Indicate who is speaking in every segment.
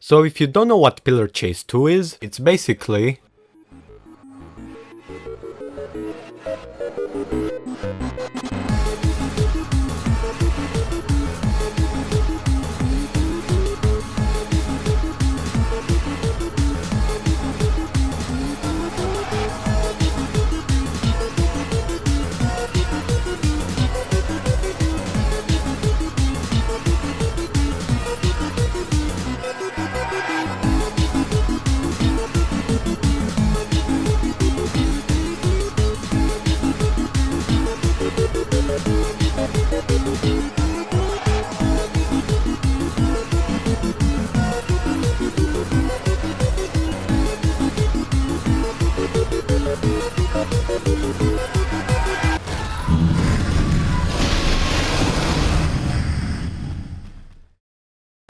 Speaker 1: So if you don't know what Pillar Chase 2 is, it's basically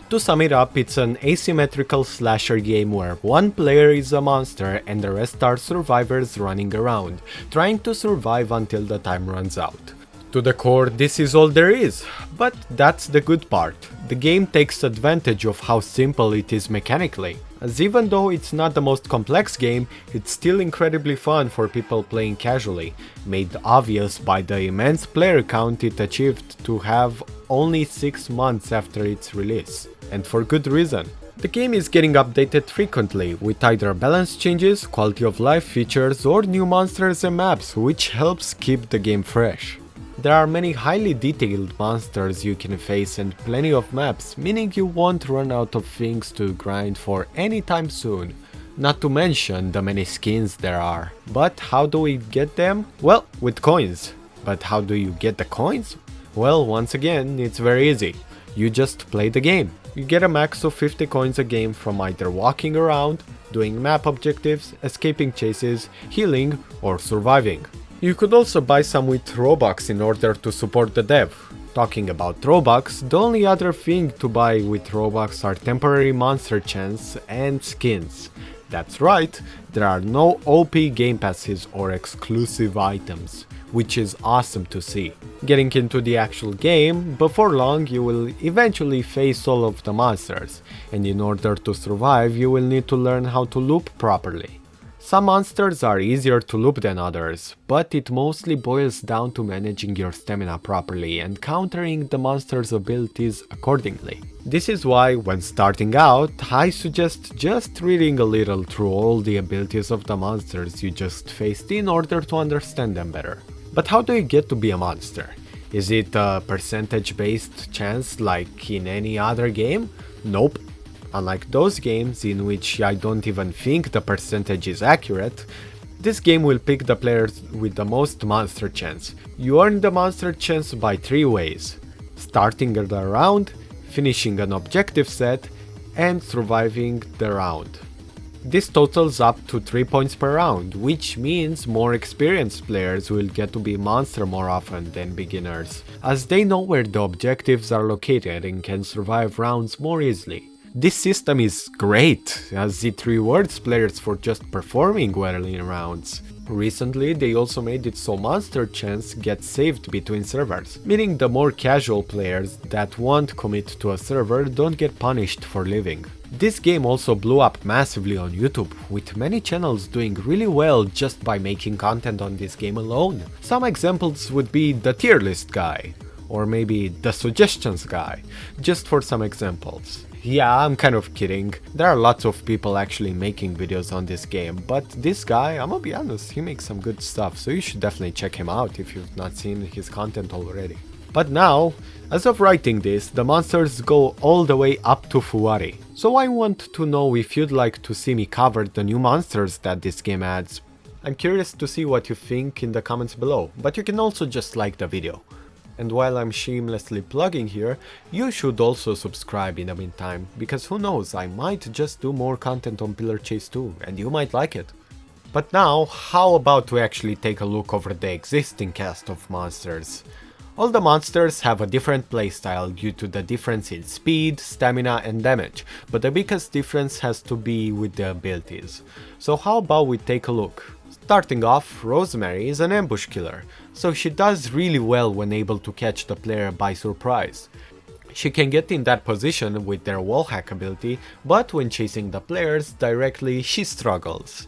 Speaker 1: To sum it up, it's an asymmetrical slasher game where one player is a monster and the rest are survivors running around, trying to survive until the time runs out. To the core, this is all there is, but that's the good part. The game takes advantage of how simple it is mechanically, as even though it's not the most complex game, it's still incredibly fun for people playing casually, made obvious by the immense player count it achieved to have only 6 months after its release. And for good reason. The game is getting updated frequently, with either balance changes, quality of life features, or new monsters and maps, which helps keep the game fresh. There are many highly detailed monsters you can face and plenty of maps, meaning you won't run out of things to grind for anytime soon. Not to mention the many skins there are. But how do we get them? Well, with coins. But how do you get the coins? Well, once again, it's very easy. You just play the game. You get a max of 50 coins a game from either walking around, doing map objectives, escaping chases, healing, or surviving. You could also buy some with Robux in order to support the dev. Talking about Robux, the only other thing to buy with Robux are temporary monster chants and skins. That's right, there are no OP game passes or exclusive items, which is awesome to see. Getting into the actual game, before long you will eventually face all of the monsters, and in order to survive you will need to learn how to loop properly. Some monsters are easier to loop than others, but it mostly boils down to managing your stamina properly and countering the monster's abilities accordingly. This is why, when starting out, I suggest just reading a little through all the abilities of the monsters you just faced in order to understand them better. But how do you get to be a monster? Is it a percentage-based chance like in any other game? Nope. Unlike those games in which I don't even think the percentage is accurate, this game will pick the players with the most monster chance. You earn the monster chance by 3 ways: starting the round, finishing an objective set, and surviving the round. This totals up to 3 points per round, which means more experienced players will get to be monster more often than beginners, as they know where the objectives are located and can survive rounds more easily. This system is great, as it rewards players for just performing well in rounds. Recently, they also made it so monster chance gets saved between servers, meaning the more casual players that won't commit to a server don't get punished for leaving. This game also blew up massively on YouTube, with many channels doing really well just by making content on this game alone. Some examples would be the tier list guy, or maybe the suggestions guy, just for some examples. Yeah, I'm kind of kidding. There are lots of people actually making videos on this game, but this guy, I'm gonna be honest, he makes some good stuff, so you should definitely check him out if you've not seen his content already. But now, as of writing this, the monsters go all the way up to Fuari. So I want to know if you'd like to see me cover the new monsters that this game adds. I'm curious to see what you think in the comments below, but you can also just like the video. And while I'm shamelessly plugging here, you should also subscribe in the meantime, because who knows, I might just do more content on Pillar Chase 2, and you might like it. But now, how about we actually take a look over the existing cast of monsters? All the monsters have a different playstyle due to the difference in speed, stamina and damage, but the biggest difference has to be with the abilities. So how about we take a look? Starting off, Rosemary is an ambush killer, so she does really well when able to catch the player by surprise. She can get in that position with their wallhack ability, but when chasing the players directly, she struggles.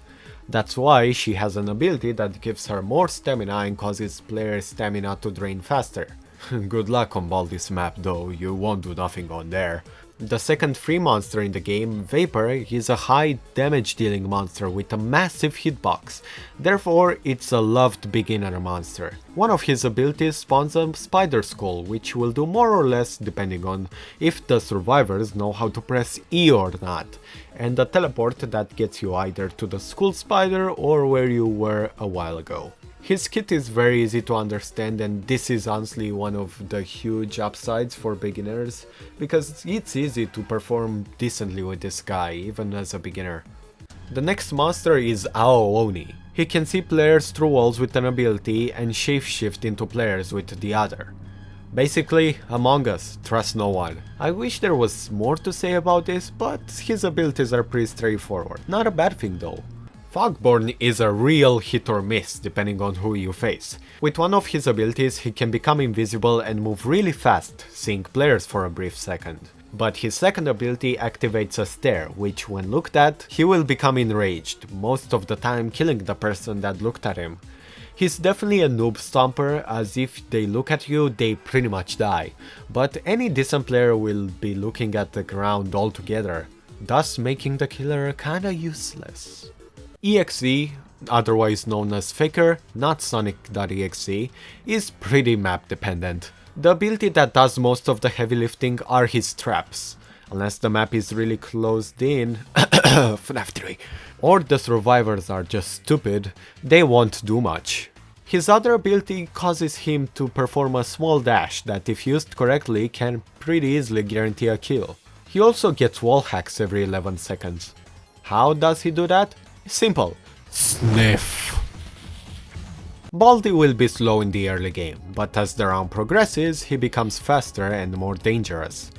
Speaker 1: That's why she has an ability that gives her more stamina and causes players' stamina to drain faster. Good luck on Baldi's map though, you won't do nothing on there. The second free monster in the game, Vapor, is a high damage dealing monster with a massive hitbox, therefore it's a loved beginner monster. One of his abilities spawns a spider skull, which will do more or less depending on if the survivors know how to press E or not, and a teleport that gets you either to the skull spider or where you were a while ago. His kit is very easy to understand, and this is honestly one of the huge upsides for beginners, because it's easy to perform decently with this guy, even as a beginner. The next monster is Oni. He can see players through walls with an ability and shapeshift into players with the other. Basically, Among Us, trust no one. I wish there was more to say about this, but his abilities are pretty straightforward. Not a bad thing though. Fogor is a real hit or miss depending on who you face. With one of his abilities he can become invisible and move really fast, seeing players for a brief second. But his second ability activates a stare, which when looked at, he will become enraged, most of the time killing the person that looked at him. He's definitely a noob stomper, as if they look at you, they pretty much die, but any decent player will be looking at the ground altogether, thus making the killer kinda useless. EXE, otherwise known as Faker, not Sonic.exe, is pretty map dependent. The ability that does most of the heavy lifting are his traps. Unless the map is really closed in, FNAF 3, or the survivors are just stupid, they won't do much. His other ability causes him to perform a small dash that if used correctly can pretty easily guarantee a kill. He also gets wall hacks every 11 seconds. How does he do that? Simple. Sniff. Baldi will be slow in the early game, but as the round progresses, he becomes faster and more dangerous.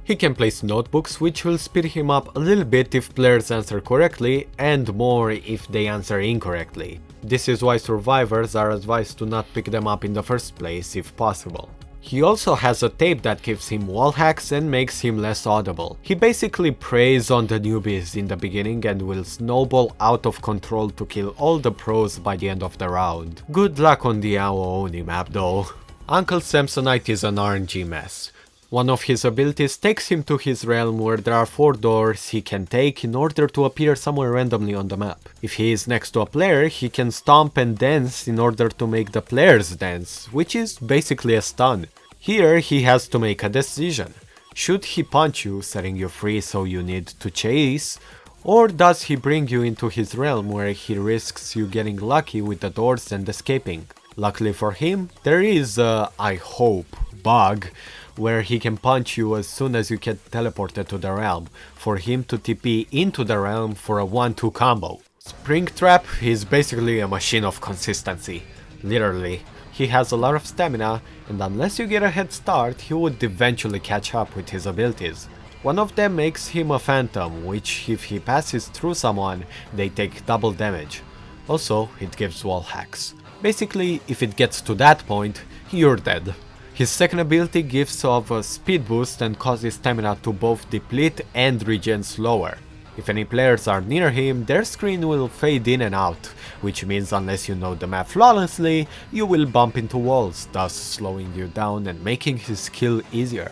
Speaker 1: He can place notebooks, which will speed him up a little bit if players answer correctly, and more if they answer incorrectly. This is why survivors are advised to not pick them up in the first place if possible. He also has a tape that gives him wall hacks and makes him less audible. He basically preys on the newbies in the beginning and will snowball out of control to kill all the pros by the end of the round. Good luck on the Oni map though. Uncle Samsonite is an RNG mess. One of his abilities takes him to his realm where there are 4 doors he can take in order to appear somewhere randomly on the map. If he is next to a player, he can stomp and dance in order to make the players dance, which is basically a stun. Here he has to make a decision. Should he punch you, setting you free so you need to chase, or does he bring you into his realm where he risks you getting lucky with the doors and escaping? Luckily for him, there is a, I hope, bug where he can punch you as soon as you get teleported to the realm, for him to TP into the realm for a 1-2 combo. Springtrap is basically a machine of consistency, literally. He has a lot of stamina, and unless you get a head start, he would eventually catch up with his abilities. One of them makes him a phantom, which if he passes through someone, they take double damage. Also, it gives wall hacks. Basically, if it gets to that point, you're dead. His second ability gives off a speed boost and causes stamina to both deplete and regen slower. If any players are near him, their screen will fade in and out, which means unless you know the map flawlessly, you will bump into walls, thus slowing you down and making his kill easier.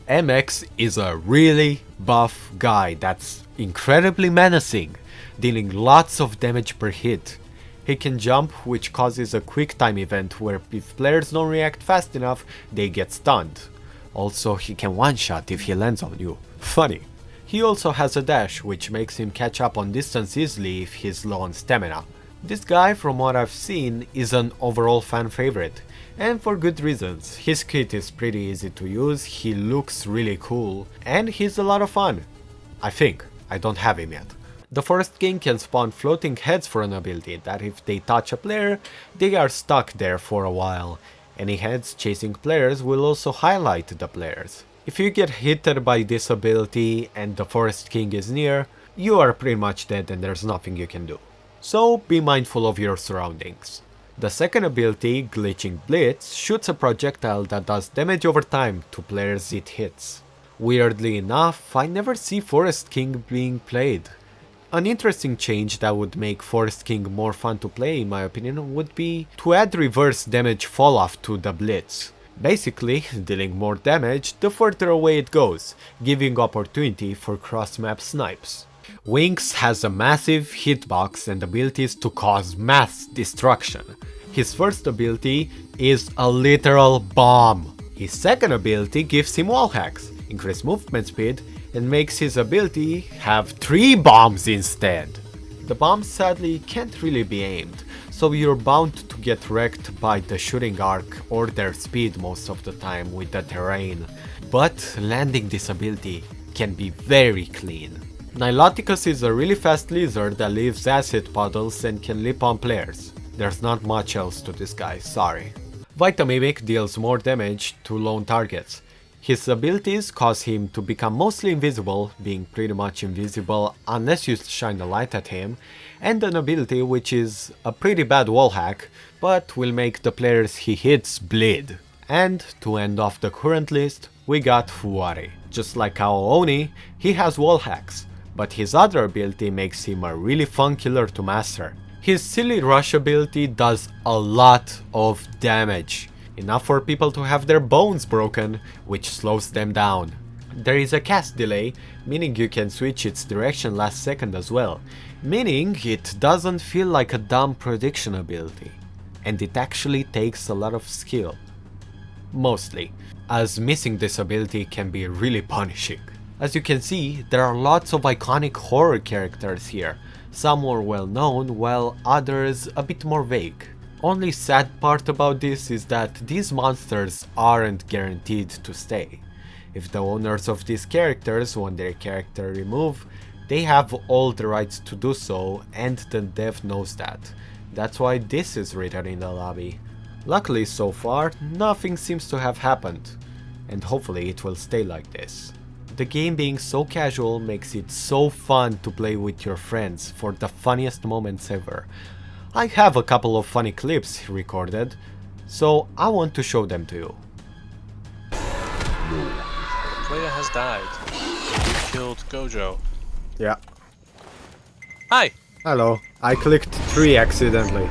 Speaker 1: MX is a really buff guy that's incredibly menacing, dealing lots of damage per hit. He can jump, which causes a quick time event where if players don't react fast enough, they get stunned. Also, he can one-shot if he lands on you. Funny. He also has a dash, which makes him catch up on distance easily if he's low on stamina. This guy, from what I've seen, is an overall fan favorite, and for good reasons. His kit is pretty easy to use, he looks really cool, and he's a lot of fun. I think. I don't have him yet. The Forest King can spawn floating heads for an ability that if they touch a player, they are stuck there for a while. Any heads chasing players will also highlight the players. If you get hit by this ability and the Forest King is near, you are pretty much dead and there's nothing you can do. So be mindful of your surroundings. The second ability, Glitching Blitz, shoots a projectile that does damage over time to players it hits. Weirdly enough, I never see Forest King being played. An interesting change that would make Forest King more fun to play in my opinion would be to add reverse damage falloff to the Blitz. Basically, dealing more damage the further away it goes, giving opportunity for cross-map snipes. Winx has a massive hitbox and abilities to cause mass destruction. His first ability is a literal bomb. His second ability gives him wall hacks, increase movement speed, and makes his ability have 3 bombs instead. The bombs sadly can't really be aimed, so you're bound to get wrecked by the shooting arc or their speed most of the time with the terrain. But landing this ability can be very clean. Niloticus is a really fast lizard that leaves acid puddles and can leap on players. There's not much else to this guy, sorry. Vitamimic deals more damage to lone targets. His abilities cause him to become mostly invisible, being pretty much invisible unless you shine a light at him, and an ability which is a pretty bad wall hack, but will make the players he hits bleed. And to end off the current list, we got Fuari. Just like our Oni, he has wall hacks, but his other ability makes him a really fun killer to master. His silly rush ability does a lot of damage, enough for people to have their bones broken, which slows them down. There is a cast delay, meaning you can switch its direction last second as well, meaning it doesn't feel like a dumb prediction ability. And it actually takes a lot of skill. Mostly, as missing this ability can be really punishing. As you can see, there are lots of iconic horror characters here, some more well known while others a bit more vague. Only sad part about this is that these monsters aren't guaranteed to stay. If the owners of these characters want their character removed, they have all the rights to do so, and the dev knows that. That's why this is written in the lobby. Luckily so far, nothing seems to have happened, and hopefully it will stay like this. The game being so casual makes it so fun to play with your friends for the funniest moments ever. I have a couple of funny clips recorded, so I want to show them to you.
Speaker 2: Player has died. You killed Gojo.
Speaker 1: Yeah.
Speaker 2: Hi!
Speaker 1: Hello. I clicked 3 accidentally.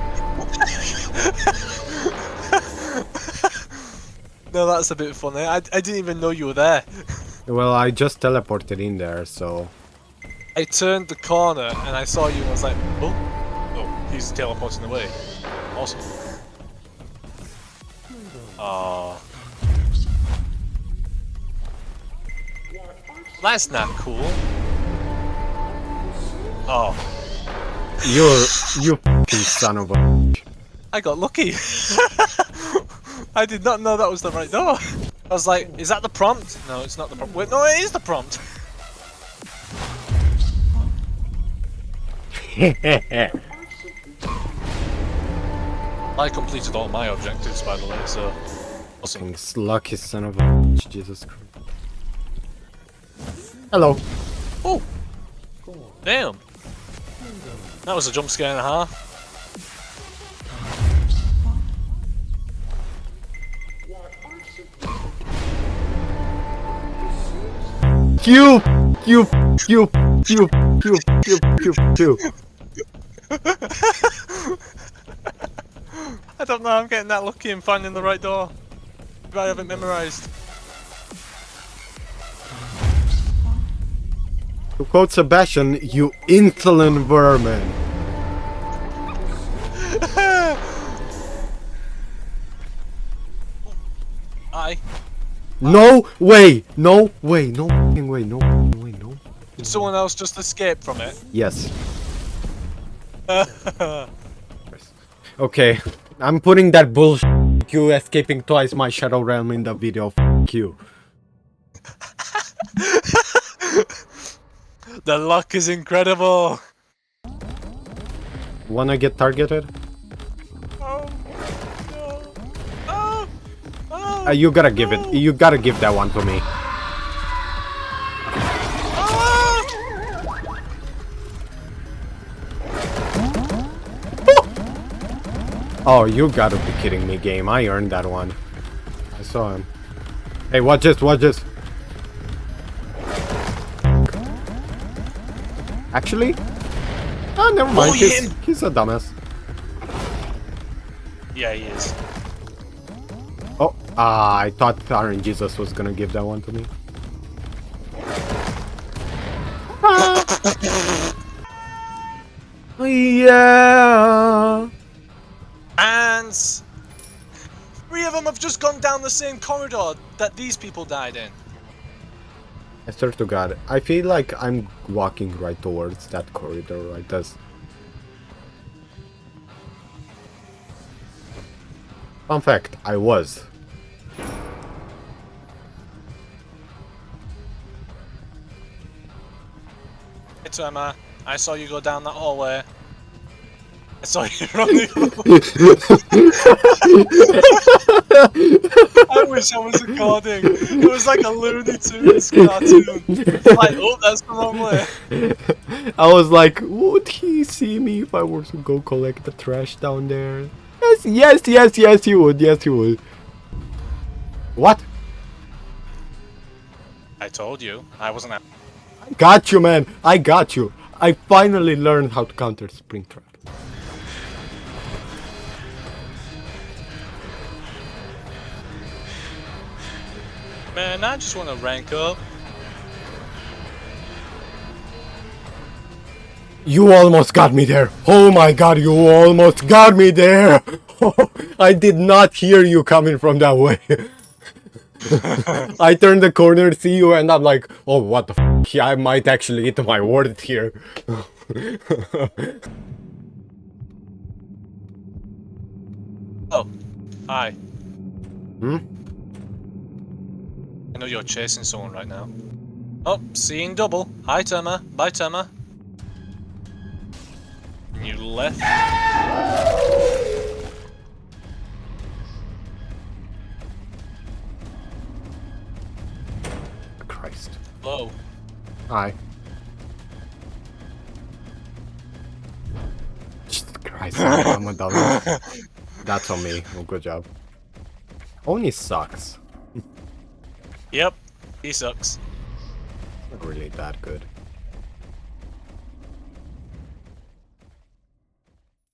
Speaker 2: No, that's a bit funny. I didn't even know you were there.
Speaker 1: Well, I just teleported in there, so...
Speaker 2: I turned the corner and I saw you and I was like, oh, he's teleporting away. Awesome. Aww. That's not cool. Oh.
Speaker 1: You fucking son of a...
Speaker 2: I got lucky. I did not know that was the right door. I was like, is that the prompt? No, it's not the prompt. Wait, no, it is the prompt. I completed all my objectives, by the way, so... Awesome.
Speaker 1: Lucky son of a... Jesus Christ. Hello.
Speaker 2: Oh! Damn! That was a jump scare and a half.
Speaker 1: Q.
Speaker 2: I don't know how I'm getting that lucky and finding the right door. If I haven't memorized.
Speaker 1: To quote Sebastian, you insolent vermin. No way! No way! No fucking way! No fucking way! No.
Speaker 2: Did someone else just escape from it?
Speaker 1: Yes. Okay, I'm putting that bullshit you escaping twice my shadow realm in the video. F you.
Speaker 2: The luck is incredible.
Speaker 1: Wanna get targeted?
Speaker 2: Oh no! Oh! Oh!
Speaker 1: You gotta give it. You gotta give that one to me. Oh, you gotta be kidding me, game. I earned that one. I saw him. Hey, watch this, watch this. Actually? Oh, never mind. He's a dumbass.
Speaker 2: Yeah, he is.
Speaker 1: Oh, I thought Iron Jesus was gonna give that one to me. Yeah.
Speaker 2: And 3 of them have just gone down the same corridor that these people died in.
Speaker 1: I swear to God, I feel like I'm walking right towards that corridor like this. Fun fact, I was.
Speaker 2: Hey Emma, I saw you go down that hallway. I saw you running. I wish I was recording. It was like a Looney Tunes cartoon. Like, oh, that's the wrong way.
Speaker 1: I was like, would he see me if I were to go collect the trash down there? Yes, he would. Yes, he would. What?
Speaker 2: I told you. I wasn't.
Speaker 1: I got you, man. I got you. I finally learned how to counter Springtrap.
Speaker 2: Man, I just want to rank up.
Speaker 1: You almost got me there. Oh my God, you almost got me there. I did not hear you coming from that way. I turned the corner, see you, and I'm like, oh, what the f***? I might actually hit my word here.
Speaker 2: Oh, hi.
Speaker 1: Hmm?
Speaker 2: I know you're chasing someone right now. Oh, seeing double. Hi, Tema. Bye, Tema. And you left.
Speaker 1: Christ.
Speaker 2: Whoa.
Speaker 1: Hi. Jesus Christ, I'm a dumbass. That's on me. Oh, good job. Oni sucks.
Speaker 2: Yep, he sucks.
Speaker 1: Not really that good.